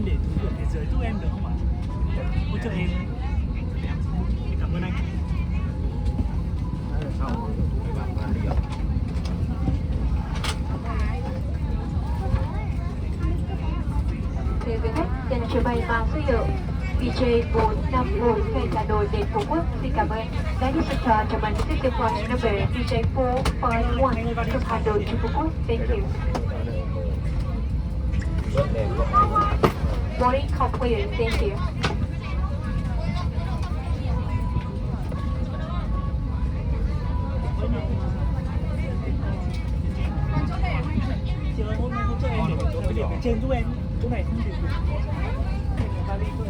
em để túi ở phía dưới giúp em được không ạ? Hỗ trợ em. Cảm ơn anh. Thưa quý khách, trên chuyến bay mang số hiệu VJ451 khởi Hà Nội đến Phú Quốc, xin cảm ơn. Ladies and gentlemen, this is the flight number VJ451 from Hà Nội to Phú Quốc. Thank you. Boarding complete. Thank you. Chị ơi, hôm nay hỗ trợ em để ở trên giúp em. Chỗ này không để vali thôi.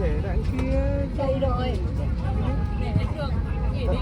Để đằng kia Đây rồi. Để lên đường nghỉ đi.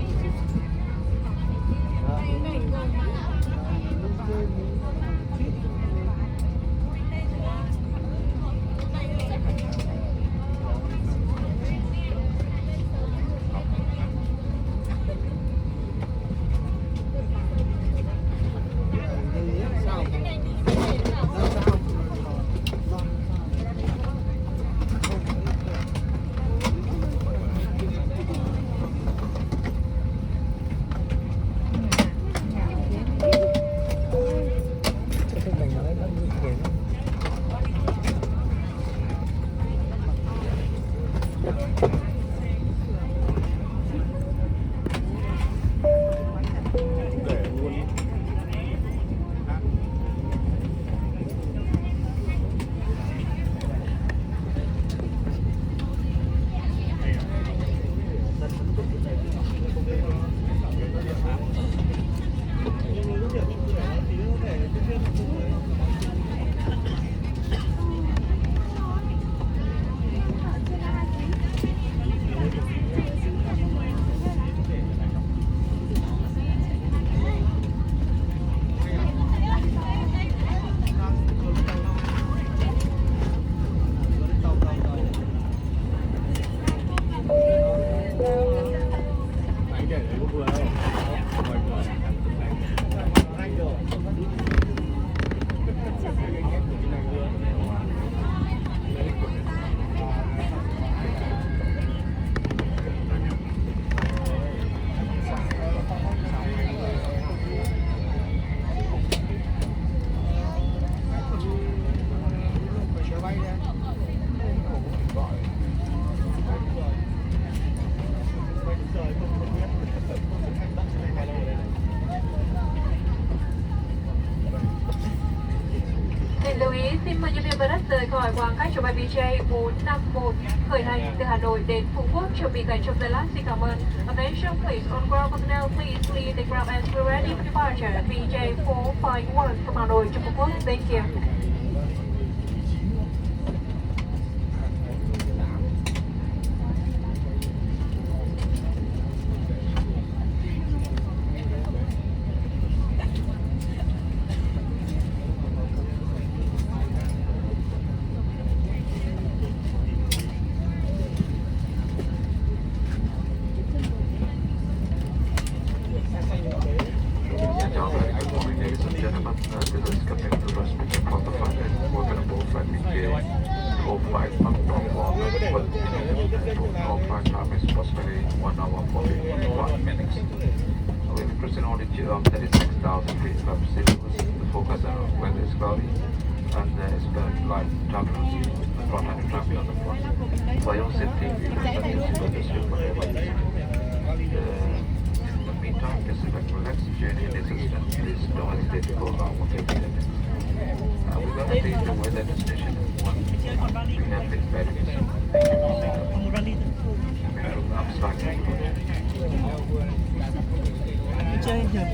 Lưu ý xin mời nhân viên Bờ Đất rời khỏi khoảng cách chuyến bay VJ451 khởi hành từ Hà Nội đến Phú Quốc chuẩn bị cánh trong giây lát. Xin cảm ơn. Attention please, on ground personnel please leave the ground as we're ready for departure. VJ451 from Hà Nội to Phú Quốc. Thank you. That is 6,000 feet above sea level. The forecast weather is cloudy and there is light turbulence in front and traffic on the front. For your safety, we recommend you to go to sleep whenever you can. In the meantime, just relax, journey and assistance. Please don't hesitate to call our motor We're going to be the weather destination one. เชื่อคนบาลี We have been very busy. ของบาลี I'm starting. เชื่อเยอะ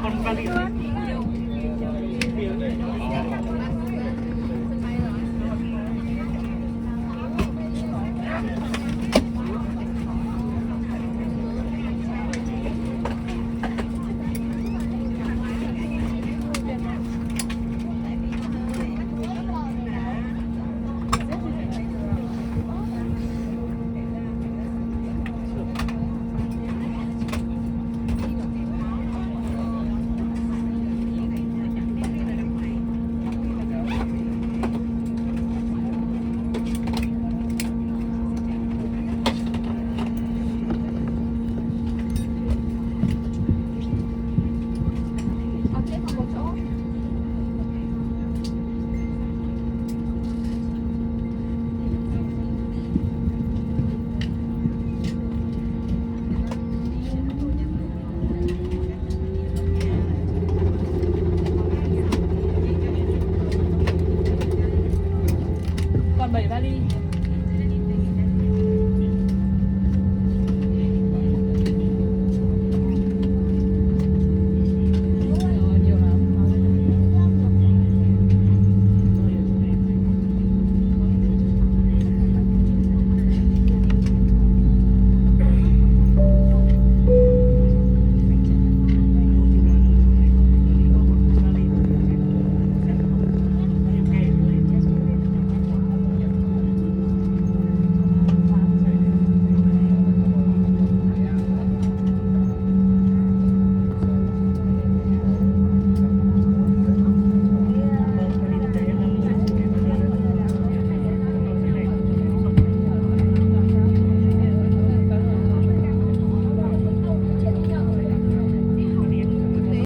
คนบาลี Object